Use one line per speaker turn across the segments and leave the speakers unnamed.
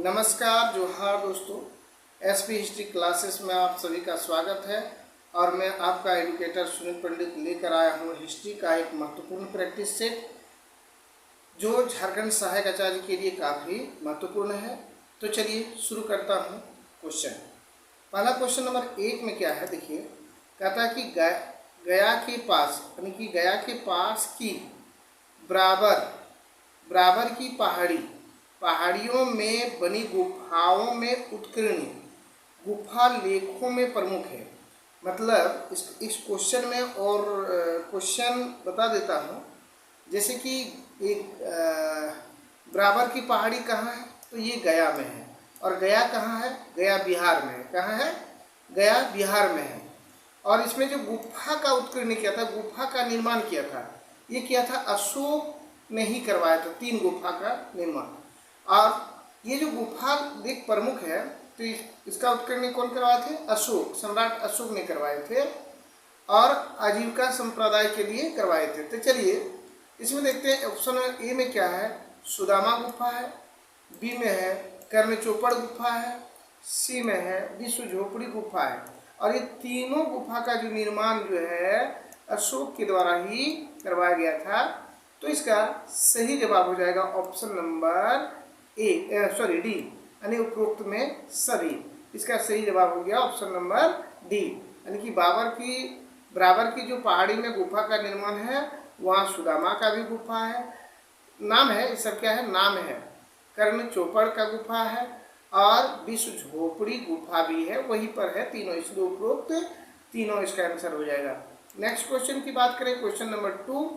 नमस्कार जोहार दोस्तों, एसपी हिस्ट्री क्लासेस में आप सभी का स्वागत है। और मैं आपका एजुकेटर सुनील पंडित लेकर आया हूँ हिस्ट्री का एक महत्वपूर्ण प्रैक्टिस सेट जो झारखंड सहायक आचार्य के लिए काफ़ी महत्वपूर्ण है। तो चलिए शुरू करता हूँ क्वेश्चन। पहला क्वेश्चन नंबर 1 में क्या है, देखिए। कहता है कि गया के पास, यानी कि गया के पास की बराबर की पहाड़ियों में बनी गुफाओं में उत्कीर्ण गुफा लेखों में प्रमुख है। मतलब इस क्वेश्चन में और क्वेश्चन बता देता हूँ। जैसे कि एक बराबर की पहाड़ी कहाँ है, तो ये गया में है। और गया कहाँ है? गया बिहार में है। कहाँ है? गया बिहार में है। और इसमें जो गुफा का उत्कीर्ण किया था, गुफा का निर्माण किया था, ये किया था अशोक ने ही करवाया था। 3 गुफा का निर्माण। और ये जो गुफा लेख प्रमुख है, तो इसका उत्कीर्ण कौन करवाए थे? अशोक, सम्राट अशोक ने करवाए थे और आजीविका संप्रदाय के लिए करवाए थे। तो चलिए इसमें देखते हैं। ऑप्शन ए में क्या है? सुदामा गुफा है, बी में है कर्णचोपड़ गुफा है, सी में है विश्व झोपड़ी गुफा है। और ये तीनों गुफा का जो निर्माण जो है अशोक के द्वारा ही करवाया गया था। तो इसका सही जवाब हो जाएगा ऑप्शन नंबर डी, यानी उपरोक्त में सभी। इसका सही जवाब हो गया ऑप्शन नंबर डी, यानी कि बराबर की जो पहाड़ी में गुफा का निर्माण है, वहाँ सुदामा का भी गुफा है, नाम है। ये सब क्या है? नाम है। कर्ण चोपड़ का गुफा है और विश्व झोपड़ी गुफा भी है, वहीं पर है। तीनों इसलिए उपरोक्त तीनों इसका आंसर हो जाएगा। नेक्स्ट क्वेश्चन की बात करें, क्वेश्चन नंबर 2।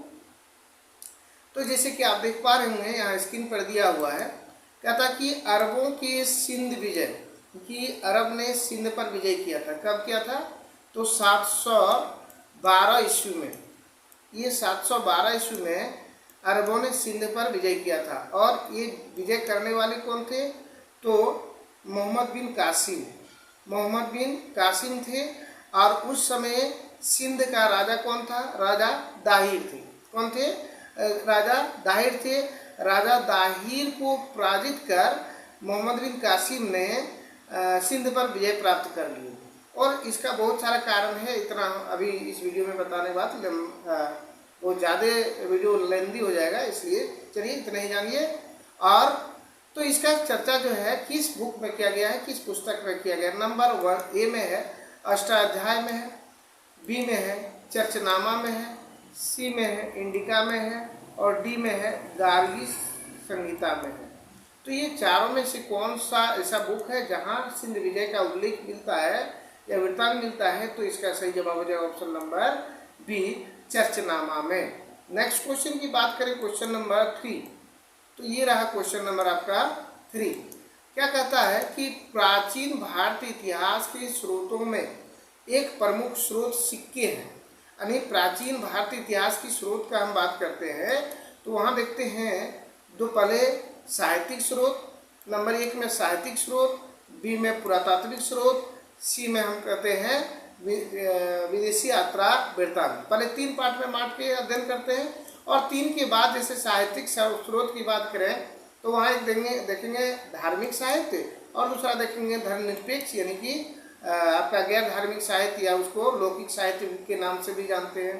तो जैसे कि आप देख पा रहे होंगे, यहाँ स्क्रीन पर दिया हुआ है। कहता कि अरबों के सिंध विजय, कि अरब ने सिंध पर विजय किया था। कब किया था? तो 712 ईस्वी में। ये 712 ईस्वी में अरबों ने सिंध पर विजय किया था। और ये विजय करने वाले कौन थे? तो मोहम्मद बिन कासिम थे। और उस समय सिंध का राजा कौन था? राजा दाहिर थे। कौन थे? राजा दाहिर थे। राजा दाहिर को पराजित कर मोहम्मद बिन कासिम ने सिंध पर विजय प्राप्त कर ली। और इसका बहुत सारा कारण है, इतना अभी इस वीडियो में बताने के बाद बहुत ज़्यादा वीडियो लेंदी हो जाएगा, इसलिए चलिए इतना ही जानिए। और तो इसका चर्चा जो है किस बुक में किया गया है, किस पुस्तक में किया गया? नंबर 1 ए में है अष्टाध्याय में है, बी में है चर्चनामा में है, सी में है इंडिका में है और डी में है गार्गी संहिता में है। तो ये चारों में से कौन सा ऐसा बुक है जहाँ सिंध विजय का उल्लेख मिलता है या वृत्तांत मिलता है? तो इसका सही जवाब हो जाएगा ऑप्शन नंबर बी, चर्चनामा में। नेक्स्ट क्वेश्चन की बात करें, क्वेश्चन नंबर 3। तो ये रहा क्वेश्चन नंबर आपका 3। क्या कहता है कि प्राचीन भारतीय इतिहास के स्रोतों में एक प्रमुख स्रोत सिक्के हैं। यानी प्राचीन भारतीय इतिहास की स्रोत का हम बात करते हैं तो वहाँ देखते हैं दो, पहले साहित्यिक स्रोत, नंबर 1 में साहित्यिक स्रोत, बी में पुरातात्विक स्रोत, सी में हम कहते हैं विदेशी यात्रा वृत्तांत। पहले 3 पार्ट में बांट के अध्ययन करते हैं। और 3 के बाद जैसे साहित्यिक स्रोत की बात करें तो वहाँ एक देखेंगे धार्मिक साहित्य और दूसरा देखेंगे धर्मनिरपेक्ष, यानी कि आपका गैर धार्मिक साहित्य या उसको लौकिक साहित्य के नाम से भी जानते हैं।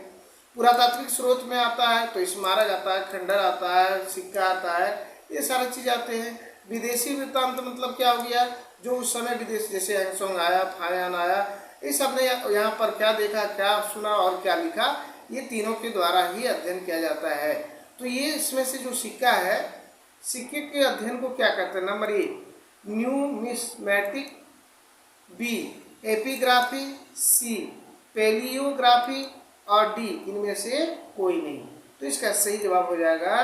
पुरातात्विक स्रोत में आता है तो स्मारक आता है, खंडर आता है, सिक्का आता है, ये सारी चीज़ आते हैं। विदेशी वृत्तांत मतलब क्या हो गया? जो उस समय विदेश, जैसे हैंगसोंग आया, फायान आया, ये सब ने यहाँ पर क्या देखा, क्या सुना और क्या लिखा, ये तीनों के द्वारा ही अध्ययन किया जाता है। तो ये इसमें से जो सिक्का है, सिक्के के अध्ययन को क्या करते हैं? नंबर 1 न्यूमिस्मेटिक, बी एपिग्राफी, सी पेलियोग्राफी और डी इनमें से कोई नहीं। तो इसका सही जवाब हो जाएगा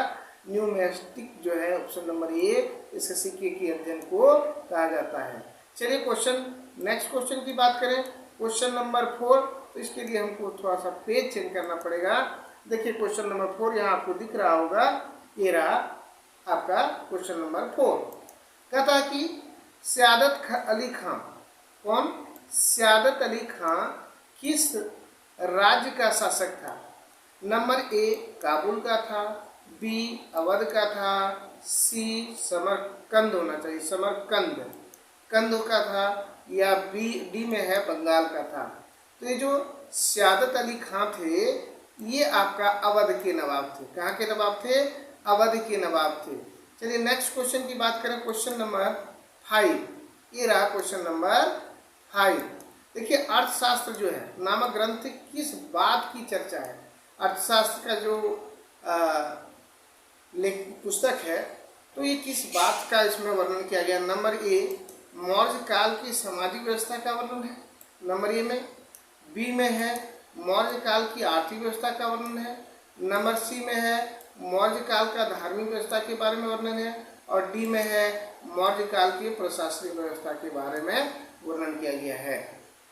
न्यूमेस्टिक, जो है ऑप्शन नंबर 1, इसके सिक्के के अध्ययन को कहा जाता है। चलिए नेक्स्ट क्वेश्चन की बात करें, क्वेश्चन नंबर 4। तो इसके लिए हमको थोड़ा सा पेज चेंज करना पड़ेगा। देखिए क्वेश्चन नंबर 4 यहाँ आपको दिख रहा होगा, ये रहा आपका क्वेश्चन नंबर 4। कहता है कि सयादत अली खां, कौन? सयादत अली खां किस राज्य का शासक था? नंबर 1 काबुल का था, बी अवध का था, सी समरकंद होना चाहिए, समरकंद कंद का था, या बी डी में है बंगाल का था। तो ये जो सयादत अली खां थे ये आपका अवध के नवाब थे। कहाँ के नवाब थे? अवध के नवाब थे। चलिए नेक्स्ट क्वेश्चन की बात करें, क्वेश्चन नंबर 5। ये रहा क्वेश्चन नंबर 5। देखिए अर्थशास्त्र जो है नामक ग्रंथ किस बात की चर्चा है? अर्थशास्त्र का जो पुस्तक है तो ये किस बात का इसमें वर्णन किया गया? नंबर ए मौर्य काल की सामाजिक व्यवस्था का वर्णन है, नंबर ए में। बी में है मौर्य काल की आर्थिक व्यवस्था का वर्णन है। नंबर सी में है मौर्य काल का धार्मिक व्यवस्था के बारे में वर्णन है। और डी में है मौर्य काल की प्रशासनिक व्यवस्था के बारे में वर्णन किया गया है।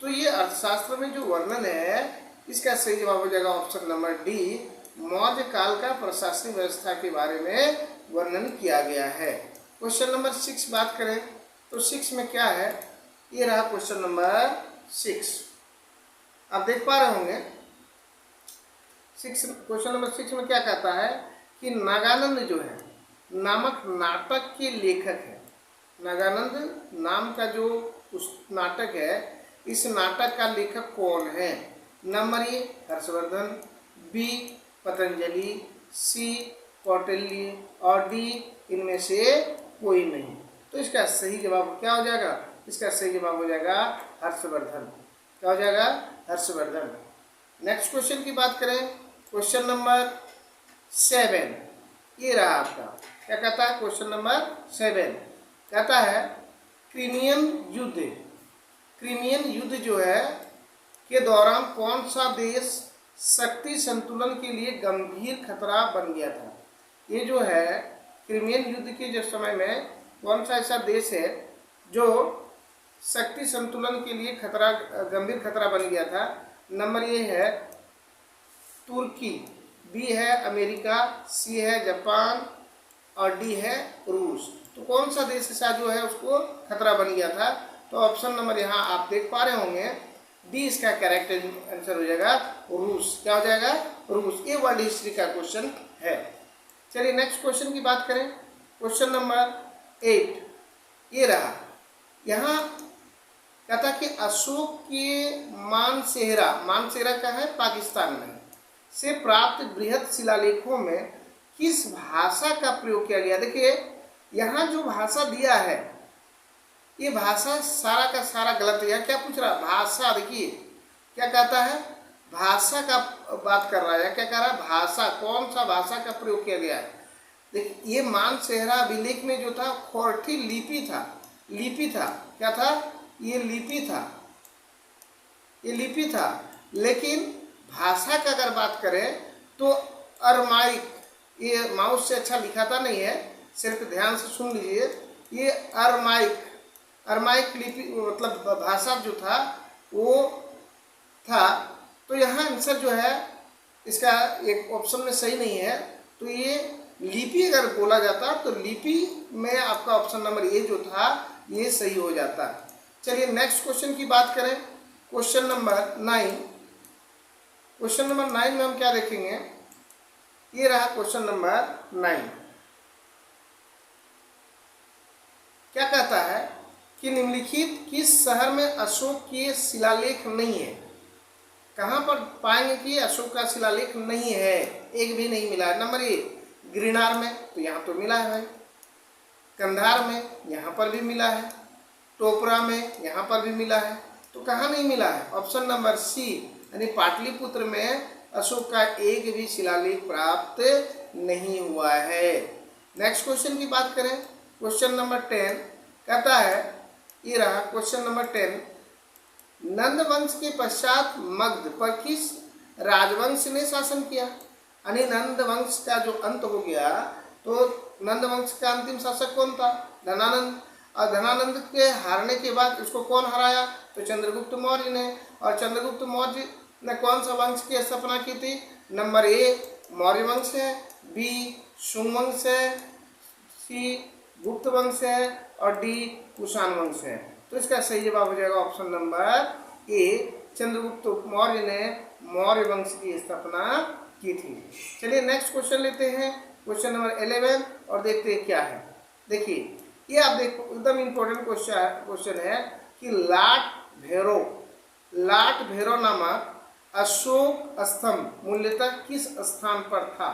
तो ये अर्थशास्त्र में जो वर्णन है इसका सही जवाब हो जाएगा ऑप्शन नंबर डी, मौर्य काल का प्रशासनिक व्यवस्था के बारे में वर्णन किया गया है। क्वेश्चन नंबर 6 बात करें तो 6 में क्या है? ये रहा क्वेश्चन नंबर 6, आप देख पा रहे होंगे। क्वेश्चन नंबर 6 में क्या कहता है कि नागानंद जो है नामक नाटक के लेखक है। नागानंद नाम का जो उस नाटक है इस नाटक का लेखक कौन है? Number A Harshavardhan, B Patanjali, C Kautilya और डी इनमें से कोई नहीं। तो इसका सही जवाब क्या हो जाएगा? इसका सही जवाब हो जाएगा हर्षवर्धन। क्या हो जाएगा? हर्षवर्धन। नेक्स्ट क्वेश्चन की बात करें, क्वेश्चन नंबर 7। ये रहा आपका, क्या कहता है? क्वेश्चन नंबर 7 कहता है क्रीमियन युद्ध, क्रीमियन युद्ध जो है के दौरान कौन सा देश शक्ति संतुलन के लिए गंभीर खतरा बन गया था? ये जो है क्रीमियन युद्ध के जो समय में कौन सा ऐसा देश है जो शक्ति संतुलन के लिए गंभीर खतरा बन गया था? नंबर ए है तुर्की, बी है अमेरिका, सी है जापान और डी है रूस। तो कौन सा देश ऐसा जो है उसको खतरा बन गया था? तो ऑप्शन नंबर यहाँ आप देख पा रहे होंगे डी इसका करेक्ट आंसर हो जाएगा रूस। क्या हो जाएगा? रूस। ये वर्ल्ड हिस्ट्री का क्वेश्चन है। चलिए नेक्स्ट क्वेश्चन की बात करें, क्वेश्चन नंबर 8। ये रहा, यहाँ कहता कि अशोक के मानसेहरा का है पाकिस्तान में से प्राप्त बृहद शिलालेखों में किस भाषा का प्रयोग किया गया? देखिए यहाँ जो भाषा दिया है ये भाषा सारा का सारा गलत है। यहाँ क्या पूछ रहा? भाषा। देखिए क्या कहता है? भाषा का बात कर रहा है। क्या कह रहा है? भाषा। कौन सा भाषा का प्रयोग किया गया है? देखिए ये मानसेहरा अभिलेख में जो था खोरठी लिपि था, लिपि था। क्या था? ये लिपि था, ये लिपि था। लेकिन भाषा का अगर बात करें तो अरमाइक, ये माउस से अच्छा लिखाता नहीं है, सिर्फ ध्यान से सुन लीजिए। ये अरमाइक लिपि मतलब भाषा जो था वो था। तो यहाँ आंसर जो है इसका एक ऑप्शन में सही नहीं है। तो ये लिपि अगर बोला जाता तो लिपि में आपका ऑप्शन नंबर ए जो था ये सही हो जाता। चलिए नेक्स्ट क्वेश्चन की बात करें, क्वेश्चन नंबर 9। क्वेश्चन नंबर 9 में हम क्या देखेंगे? ये रहा क्वेश्चन नंबर 9। क्या कहता है कि निम्नलिखित किस शहर में अशोक के शिलालेख नहीं है? कहाँ पर पाएंगे कि अशोक का शिलालेख नहीं है? एक भी नहीं मिला है। नंबर ए गिरनार में, तो यहाँ तो मिला है भाई। कंधार में, यहाँ पर भी मिला है। टोपरा में, यहाँ पर भी मिला है। तो कहाँ नहीं मिला है? ऑप्शन नंबर सी यानी पाटलिपुत्र में अशोक का एक भी शिलालेख प्राप्त नहीं हुआ है। नेक्स्ट क्वेश्चन की बात करें, क्वेश्चन नंबर 10 कहता है, ये रहा क्वेश्चन नंबर 10, नंद वंश के पश्चात मगध पर किस राजवंश ने शासन किया? यानी नंद वंश का जो अंत हो गया तो नंद वंश का अंतिम शासक कौन था? धनानंद। और धनानंद के हारने के बाद उसको कौन हराया? तो चंद्रगुप्त मौर्य ने। और चंद्रगुप्त मौर्य ने कौन सा वंश की स्थापना की थी? नंबर ए मौर्य वंश है, बी शुंग वंश है, सी गुप्त वंश है और डी कुषाण वंश है। तो इसका सही जवाब हो जाएगा ऑप्शन नंबर ए, चंद्रगुप्त मौर्य ने मौर्य वंश की स्थापना की थी। चलिए नेक्स्ट क्वेश्चन लेते हैं, क्वेश्चन नंबर 11 और देखते हैं क्या है। देखिए ये आप देखो एकदम इम्पोर्टेंट क्वेश्चन है कि लाट भैरव नामक अशोक स्तंभ मूल्यतः किस स्थान पर था।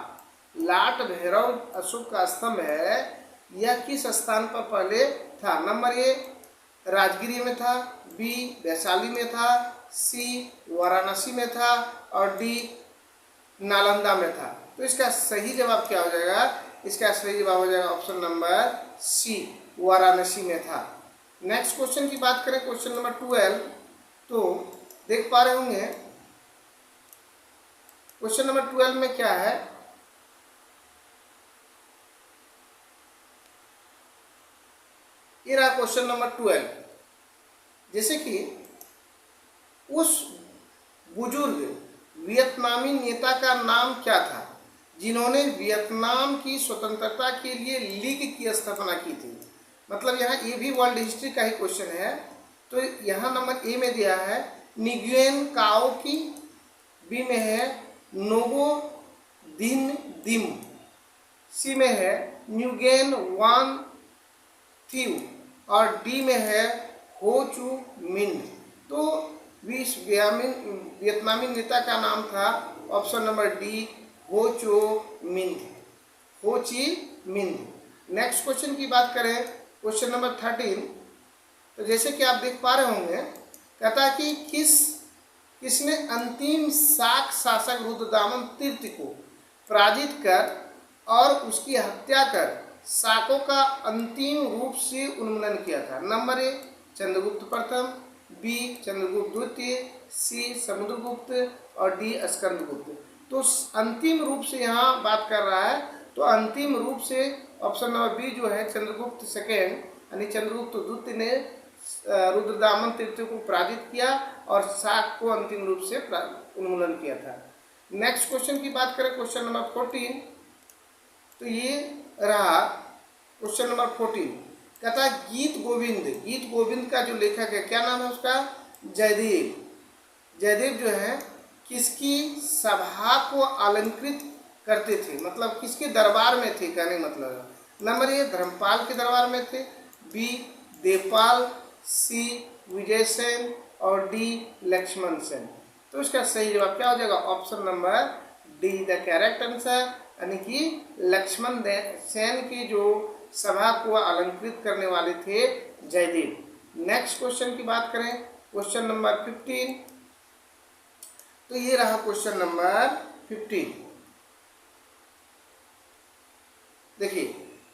लाट भैरव अशोक का स्तंभ है, यह किस स्थान पर पहले था। नंबर ए राजगिरी में था, बी वैशाली में था, सी वाराणसी में था और डी नालंदा में था। तो इसका सही जवाब क्या हो जाएगा, इसका सही जवाब हो जाएगा ऑप्शन नंबर सी, वाराणसी में था। नेक्स्ट क्वेश्चन की बात करें, क्वेश्चन नंबर 12, तो देख पा रहे होंगे क्वेश्चन नंबर 12 में क्या है। ये रहा क्वेश्चन नंबर 12। जैसे कि उस बुजुर्ग वियतनामी नेता का नाम क्या था जिन्होंने वियतनाम की स्वतंत्रता के लिए लीग की स्थापना की थी। मतलब यहाँ ये भी वर्ल्ड हिस्ट्री का ही क्वेश्चन है। तो यहाँ नंबर ए में दिया है निगुएन काओ की, बी में है नोगो दिन दिम, सी में है न्यूगेन वान थीव और डी में है हो चू मिन। तो वियतनामी नेता का नाम था ऑप्शन नंबर डी हो चो मिंथ, हो ची मिंथ। नेक्स्ट क्वेश्चन की बात करें, क्वेश्चन नंबर 13, तो जैसे कि आप देख पा रहे होंगे, कहता है कि किसने अंतिम शाक शासक रुद्रदामन तीर्थ को पराजित कर और उसकी हत्या कर शाकों का अंतिम रूप से उन्मूलन किया था। नंबर ए चंद्रगुप्त प्रथम, बी चंद्रगुप्त द्वितीय, सी समुद्रगुप्त और डी स्कंदगुप्त। तो अंतिम रूप से यहाँ बात कर रहा है, तो अंतिम रूप से ऑप्शन नंबर बी जो है चंद्रगुप्त सेकेंड यानी चंद्रगुप्त द्वितीय ने रुद्रदामन तीर्थ को पराजित किया और शाक को अंतिम रूप से उन्मूलन किया था। नेक्स्ट क्वेश्चन की बात करें, क्वेश्चन नंबर 14, तो ये रहा क्वेश्चन नंबर 14। कहता है गीत गोविंद का जो लेखक है क्या नाम है उसका, जयदेव जो है किसकी सभा को अलंकृत करते थे, मतलब किसके दरबार में थे, कहने मतलब। नंबर ए धर्मपाल के दरबार में थे, बी देवपाल, सी विजय सेन और डी लक्ष्मण सेन। तो इसका सही जवाब क्या हो जाएगा, option number D the correct answer, यानी कि लक्ष्मण सेन की जो सभा को अलंकृत करने वाले थे जयदेव। नेक्स्ट क्वेश्चन की बात करें, क्वेश्चन नंबर 15, तो ये रहा क्वेश्चन नंबर 15। देखिए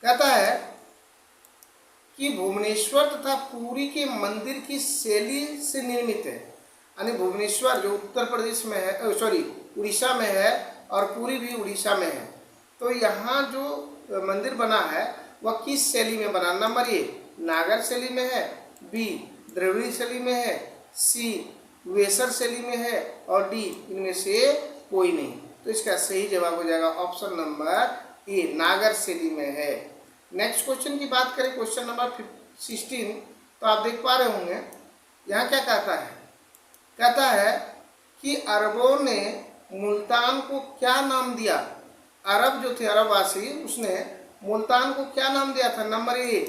कहता है कि भुवनेश्वर तथा पुरी के मंदिर की शैली से निर्मित है, यानी भुवनेश्वर जो उत्तर प्रदेश में है, उड़ीसा में है और पुरी भी उड़ीसा में है। तो यहाँ जो मंदिर बना है वह किस शैली में बना। नंबर ए नागर शैली में है, बी द्रविड़ शैली में है, सी वेसर शैली में है और डी इनमें से कोई नहीं। तो इसका सही जवाब हो जाएगा ऑप्शन नंबर ए नागर शैली में है। नेक्स्ट क्वेश्चन की बात करें, क्वेश्चन नंबर 16, तो आप देख पा रहे होंगे यहाँ क्या कहता है। कहता है कि अरबों ने मुल्तान को क्या नाम दिया। अरब जो थे अरबवासी उसने मुल्तान को क्या नाम दिया था। नंबर ए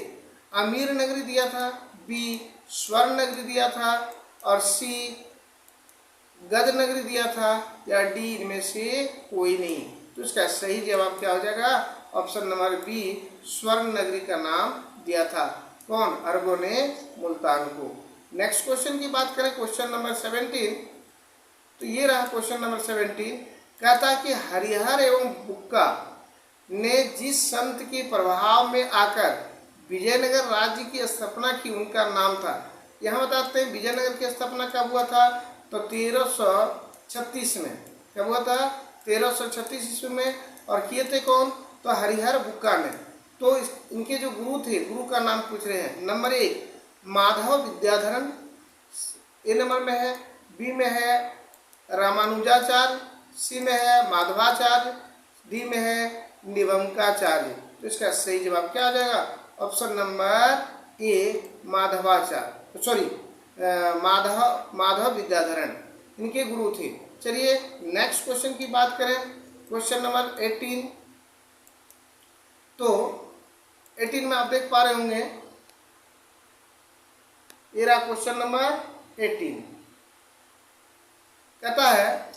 अमीर नगरी दिया था, बी स्वर्ण नगरी दिया था और सी गद नगरी दिया था या डी इनमें से कोई नहीं। तो इसका सही जवाब क्या हो जाएगा, ऑप्शन नंबर बी स्वर्ण नगरी का नाम दिया था। कौन, अरबों ने मुल्तान को। नेक्स्ट क्वेश्चन की बात करें, क्वेश्चन नंबर 17, तो ये रहा क्वेश्चन नंबर 17। कहता है कि हरिहर एवं बुक्का ने जिस संत के प्रभाव में आकर विजयनगर राज्य की स्थापना की उनका नाम था। यहाँ बताते हैं विजयनगर की स्थापना कब हुआ था, तो 1336 में। कब हुआ था, 1336 ईस्वी में। और किए थे कौन, तो हरिहर बुक्का ने। तो इनके जो गुरु थे, गुरु का नाम पूछ रहे हैं। नंबर ए माधव विद्याधरन ए नंबर में है, बी में है रामानुजाचार्य, सी में है माधवाचार्य, डी में है निबंकाचार्य। तो इसका सही जवाब क्या आ जाएगा, option number A Madhavacharya, Madhav Vidyadharan इनके गुरु थे। चलिए नेक्स्ट क्वेश्चन की बात करें, क्वेश्चन नंबर 18, तो 18 में आप देख पा रहे होंगे, ये रहा क्वेश्चन नंबर 18। कहता है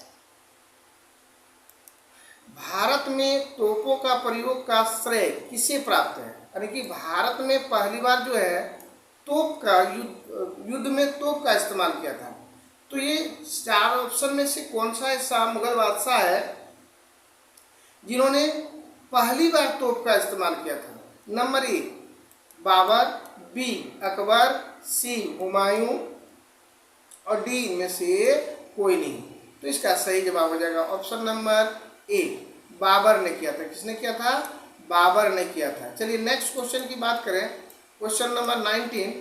भारत में तोपों का प्रयोग का श्रेय किसे प्राप्त है। यानी कि भारत में पहली बार जो है तोप का युद्ध में तोप का इस्तेमाल किया था। तो ये 4 ऑप्शन में से कौन सा ऐसा मुगल बादशाह है जिन्होंने पहली बार तोप का इस्तेमाल किया था। नंबर 1 बाबर, बी अकबर, सी हुमायूं और डी इनमें से कोई नहीं। तो इसका सही जवाब हो जाएगा ऑप्शन नंबर ए, बाबर ने किया था। किसने किया था? बाबर ने किया था। चलिए नेक्स्ट क्वेश्चन की बात करें, क्वेश्चन नंबर 19।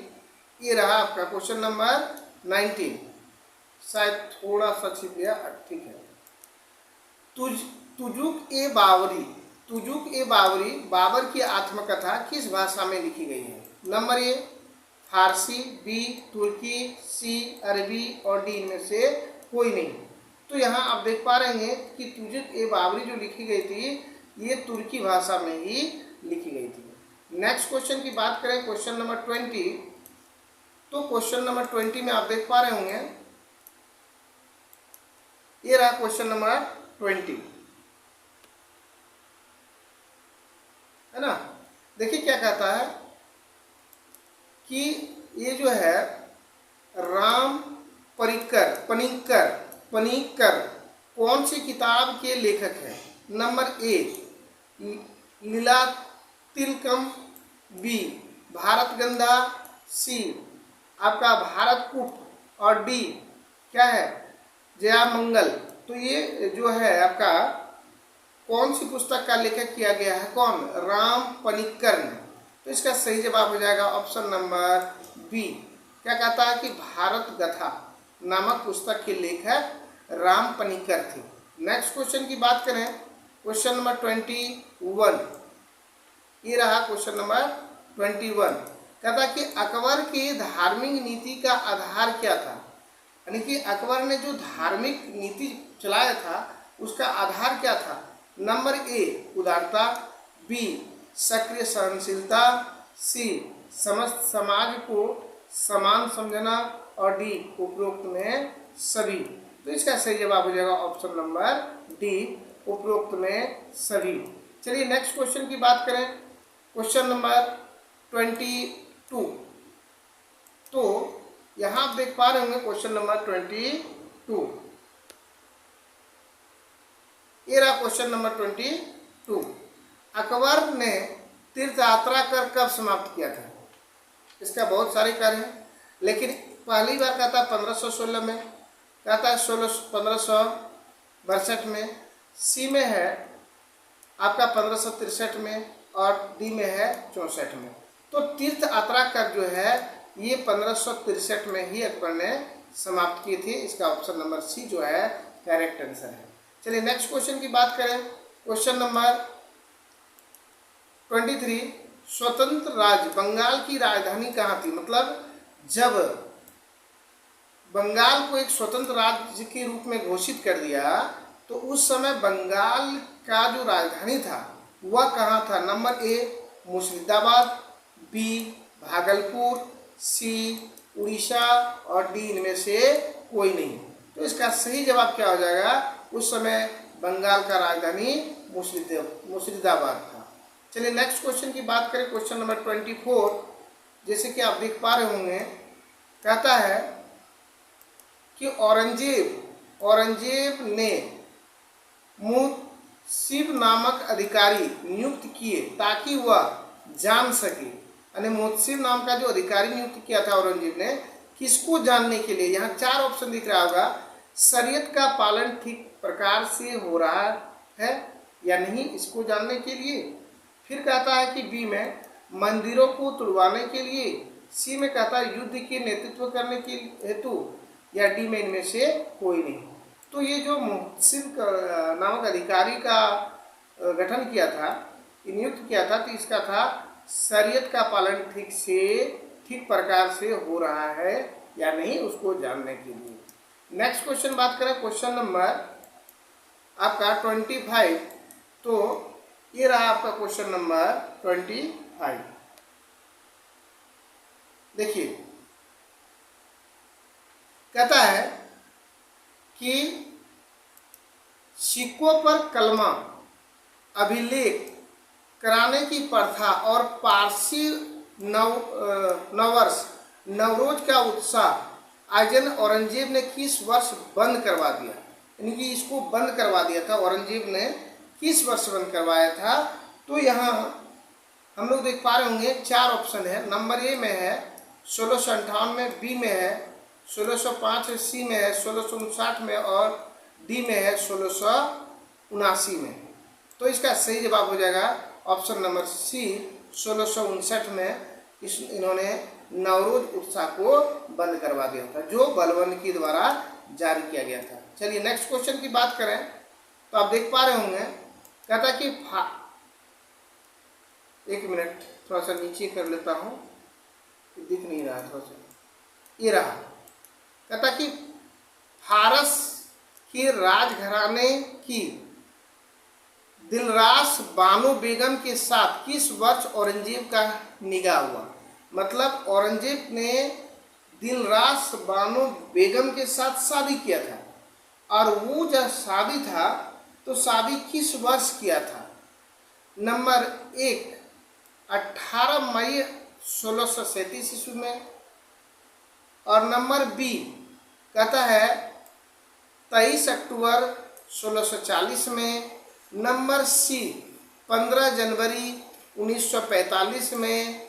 ये रहा आपका क्वेश्चन नंबर 19, शायद थोड़ा सा छिप गया, ठीक है। तुजुक ए बाबरी, तुजुक ए बाबरी बाबर की आत्मकथा किस भाषा में लिखी गई है। नंबर ए फारसी, बी तुर्की, सी अरबी और डी इनमें से कोई नहीं। तो यहाँ आप देख पा रहे हैं कि तुजुक ए बाबरी जो लिखी गई थी ये तुर्की भाषा में ही लिखी गई थी। नेक्स्ट क्वेश्चन की बात करें, क्वेश्चन नंबर 20। तो क्वेश्चन नंबर 20 में आप देख पा रहे होंगे, ये रहा क्वेश्चन नंबर 20, है ना। देखिए क्या कहता है कि ये जो है राम पनिक्कर कौन सी किताब के लेखक हैं। Number A Leela Tilakam, B Bharat Gandha, C आपका भारत कूट और डी क्या है जयामंगल। तो ये जो है आपका कौन सी पुस्तक का लेखक किया गया है, कौन? राम पनिक्कर ने। तो इसका सही जवाब हो जाएगा ऑप्शन नंबर बी। क्या कहता है कि भारत गथा नामक पुस्तक के लेखक राम पनिक्कर थे। नेक्स्ट क्वेश्चन की बात करें, क्वेश्चन नंबर 21। ये रहा क्वेश्चन नंबर 21। कहता कि अकबर की धार्मिक नीति का आधार क्या था। यानी कि अकबर ने जो धार्मिक नीति चलाया था उसका आधार क्या था। नंबर ए उदारता, बी सक्रिय सहनशीलता, सी समस्त समाज को समान समझना और डी उपरोक्त में सभी। तो इसका सही जवाब हो जाएगा ऑप्शन नंबर डी, उपरोक्त में सभी। चलिए नेक्स्ट क्वेश्चन की बात करें, क्वेश्चन नंबर 22। तो यहाँ आप देख पा रहे होंगे क्वेश्चन नंबर 22। ये रहा क्वेश्चन नंबर 22। अकबर ने तीर्थ यात्रा कर कब समाप्त किया था। इसका बहुत सारे कार्य हैं, लेकिन पहली बार कहता है 1516 में, कहता है 1562 में, सी में है आपका 1563 में और डी में है 64 में। तो तीर्थ यात्रा कर जो है ये 1563 में ही अकबर ने समाप्त की थी। इसका ऑप्शन नंबर सी जो है करेक्ट आंसर है। चलिए नेक्स्ट क्वेश्चन की बात करें, क्वेश्चन नंबर 23। स्वतंत्र राज्य बंगाल की राजधानी कहाँ थी। मतलब जब बंगाल को एक स्वतंत्र राज्य के रूप में घोषित कर दिया तो उस समय बंगाल का जो राजधानी था वह कहाँ था। Number A Murshidabad, B Bhagalpur, C Orissa और डी इनमें से कोई नहीं। तो इसका सही जवाब क्या हो जाएगा, उस समय बंगाल का राजधानी मुर्शिदाबाद था। चलिए नेक्स्ट क्वेश्चन की बात करें, क्वेश्चन नंबर 24। जैसे कि आप देख पा रहे होंगे, कहता है कि औरंगजेब ने मुहसिब नामक अधिकारी नियुक्त किए ताकि वह जान सके। यानी मुहसिब नाम का जो अधिकारी नियुक्त किया था औरंगजेब ने, किसको जानने के लिए। यहाँ 4 ऑप्शन दिख रहा होगा। शरीयत का पालन ठीक प्रकार से हो रहा है या नहीं, इसको जानने के लिए। फिर कहता है कि बी में मंदिरों को तुड़वाने के लिए, सी में कहता है युद्ध के नेतृत्व करने के हेतु, या डी में इनमें से कोई नहीं। तो ये जो मुहसिब नामक अधिकारी का गठन किया था, नियुक्त किया था, तो इसका था शरीयत का पालन ठीक प्रकार से हो रहा है या नहीं, उसको जानने के लिए। नेक्स्ट क्वेश्चन बात करें, क्वेश्चन नंबर आपका 25। तो ये रहा आपका क्वेश्चन नंबर 25। देखिए, कहता है कि सिक्कों पर कलमा अभिलेख कराने की प्रथा और पारसी नववर्ष नवरोज का उत्साह आयजन औरंगजेब ने किस वर्ष बंद करवा दिया? यानी कि इसको बंद करवा दिया था औरंगजेब ने, किस वर्ष बंद करवाया था? तो यहाँ हम लोग देख पा रहे होंगे 4 ऑप्शन है। नंबर ए में है 1658 में, बी में है 1605, सी में है 1659 में और डी में है 1679 में। तो इसका सही जवाब हो जाएगा ऑप्शन नंबर सी 1659 में इन्होंने नवरोज उत्साह को बंद करवा दिया था, जो बलबन के द्वारा जारी किया गया था। चलिए नेक्स्ट क्वेश्चन की बात करें तो आप देख पा रहे होंगे, कहता कि एक मिनट थोड़ा सा नीचे कर लेता हूँ, दिख नहीं रहा, थोड़ा सा ये रहा। कहता कि फारस के राजघराने की दिलरास बानो बेगम के साथ किस वर्ष औरंगजेब का निकाह हुआ? मतलब औरंगजेब ने दिलरास बानो बेगम के साथ शादी किया था, और वो जब शादी था तो शादी किस वर्ष किया था? नंबर 1 18 मई 1637 ईस्वी में, और नंबर बी कहता है 23 अक्टूबर 1640 में, नंबर सी 15 जनवरी 1945 में,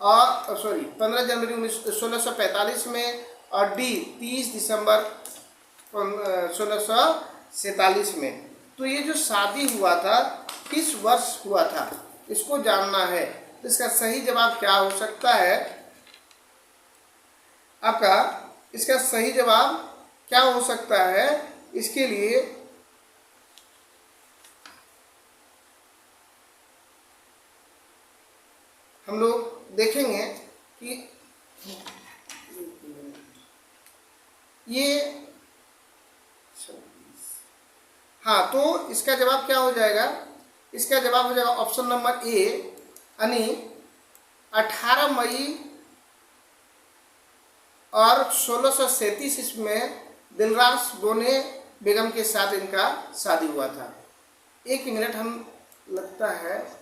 और 15 जनवरी 1645 में, और डी 30 दिसंबर 1647 में। तो ये जो शादी हुआ था किस वर्ष हुआ था, इसको जानना है। तो इसका सही जवाब क्या हो सकता है आपका? इसका सही जवाब क्या हो सकता है? इसके लिए हम लोग देखेंगे कि ये, हाँ, तो इसका जवाब क्या हो जाएगा? इसका जवाब हो जाएगा ऑप्शन नंबर ए, यानी 18 मई और 1637 ईस्वी में दिलरास बोने बेगम के साथ इनका शादी हुआ था। एक मिनट, हम लगता है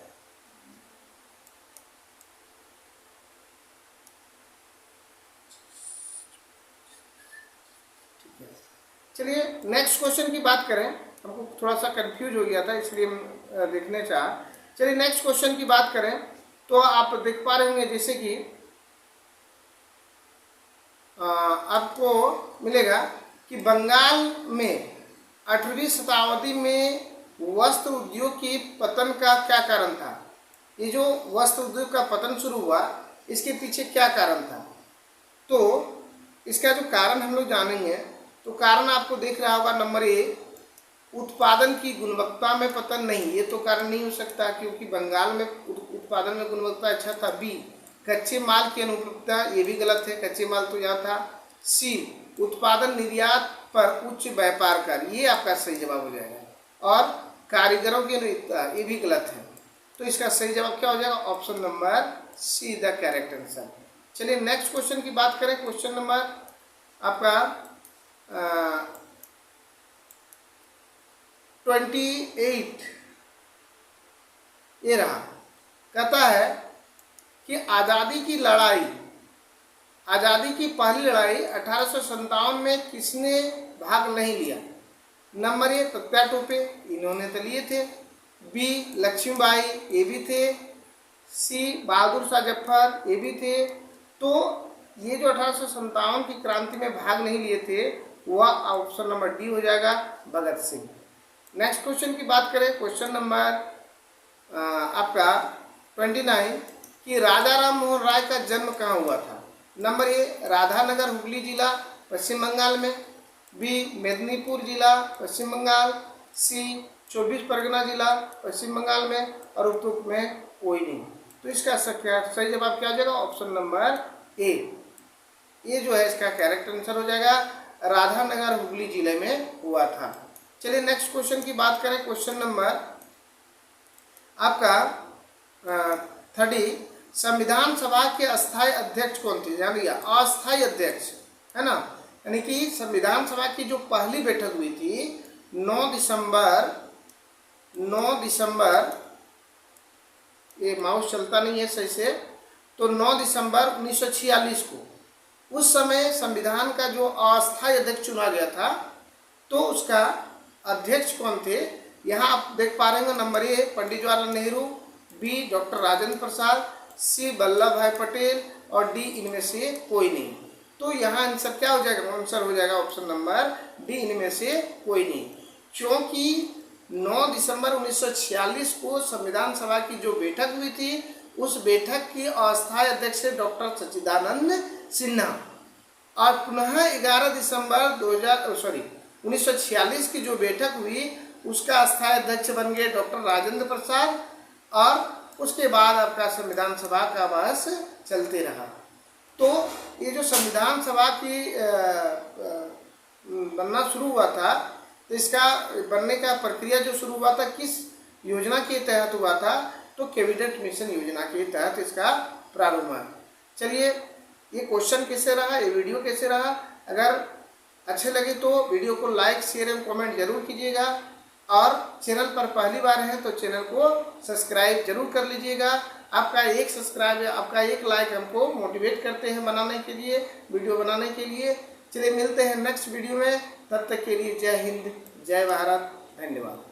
चलिए नेक्स्ट क्वेश्चन की बात करें। हमको थोड़ा सा कंफ्यूज हो गया था, इसलिए हम देखने चाह। चलिए नेक्स्ट क्वेश्चन की बात करें तो आप देख पा रहे होंगे जैसे कि आपको मिलेगा कि बंगाल में 8वीं शताब्दी में वस्त्र उद्योग के पतन का क्या कारण था? ये जो वस्त्र उद्योग का पतन शुरू हुआ, इसके पीछे क्या कारण था? तो इसका जो कारण हम लोग जानेंगे, तो कारण आपको देख रहा होगा नंबर ए उत्पादन की गुणवत्ता में पतन नहीं, ये तो कारण नहीं हो सकता क्योंकि बंगाल में उत्पादन में गुणवत्ता अच्छा था। बी कच्चे माल की अनुपलब्धता, ये भी गलत है, कच्चे माल तो यहाँ था। सी उत्पादन निर्यात पर उच्च व्यापार कर, ये आपका सही जवाब हो जाएगा। और कारीगरों की अनुपलब्धता, ये भी गलत है। तो इसका सही जवाब क्या हो जाएगा? Option number see the correct answer. चलिए नेक्स्ट क्वेश्चन की बात करें। क्वेश्चन नंबर आपका 28 ये रहा। कहता है कि आज़ादी की पहली लड़ाई 1857 में किसने भाग नहीं लिया? नंबर ए तात्या टोपे, इन्होंने तो लिए थे। बी लक्ष्मीबाई, ये भी थे। सी बहादुर शाह जफर, ये भी थे। तो ये जो 1857 की क्रांति में भाग नहीं लिए थे, वह ऑप्शन नंबर डी हो जाएगा, भगत सिंह। नेक्स्ट क्वेश्चन की बात करें। क्वेश्चन नंबर आपका 29 कि राजा राम मोहन राय का जन्म कहाँ हुआ था? नंबर ए राधानगर हुगली जिला पश्चिम बंगाल में, बी मेदिनीपुर जिला पश्चिम बंगाल, सी 24 परगना जिला पश्चिम बंगाल में, और उपयुक्त में कोई नहीं। तो इसका सही जवाब क्या हो जाएगा? ऑप्शन नंबर ए, ये जो है इसका करेक्ट आंसर हो जाएगा, राधानगर हुगली जिले में हुआ था। चलिए नेक्स्ट क्वेश्चन की बात करें। क्वेश्चन नंबर आपका 30 संविधान सभा के अस्थायी अध्यक्ष कौन थे, यानी अस्थायी अध्यक्ष, है ना। यानी कि संविधान सभा की जो पहली बैठक हुई थी 9 दिसंबर, ये माउस चलता नहीं है सही से, तो 9 दिसंबर 1946 को, उस समय संविधान का जो अस्थायी अध्यक्ष चुना गया था, तो उसका अध्यक्ष कौन थे, यहाँ आप देख पा रहे हैं। Number A Pandit Jawaharlal Nehru, B doctor Rajendra Prasad, C Vallabh Bhai Patel और डी इनमें से कोई नहीं। तो यहाँ आंसर क्या हो जाएगा, आंसर हो जाएगा ऑप्शन नंबर डी, इनमें से कोई नहीं। क्योंकि 9 दिसंबर 1946 को संविधान सभा की जो बैठक हुई थी, उस बैठक की अस्थायी अध्यक्ष डॉक्टर सच्चिदानंद सिन्हा, और पुनः 11 दिसंबर 1946 की जो बैठक हुई, उसका अस्थायी अध्यक्ष बन गए डॉक्टर राजेंद्र प्रसाद, और उसके बाद आपका संविधान सभा का बहस चलते रहा। तो ये जो संविधान सभा की बनना शुरू हुआ था, तो इसका बनने का प्रक्रिया जो शुरू हुआ था किस योजना के तहत हुआ था, तो कैबिनेट मिशन योजना के तहत इसका प्रारंभ हुआ। चलिए, ये क्वेश्चन कैसे रहा, ये वीडियो कैसे रहा, अगर अच्छे लगे तो वीडियो को लाइक शेयर एवं कमेंट जरूर कीजिएगा, और चैनल पर पहली बार हैं तो चैनल को सब्सक्राइब जरूर कर लीजिएगा। आपका एक सब्सक्राइब, आपका एक लाइक हमको मोटिवेट करते हैं बनाने के लिए, वीडियो बनाने के लिए। चलिए मिलते हैं नेक्स्ट वीडियो में, तब तक के लिए जय हिंद, जय भारत, धन्यवाद।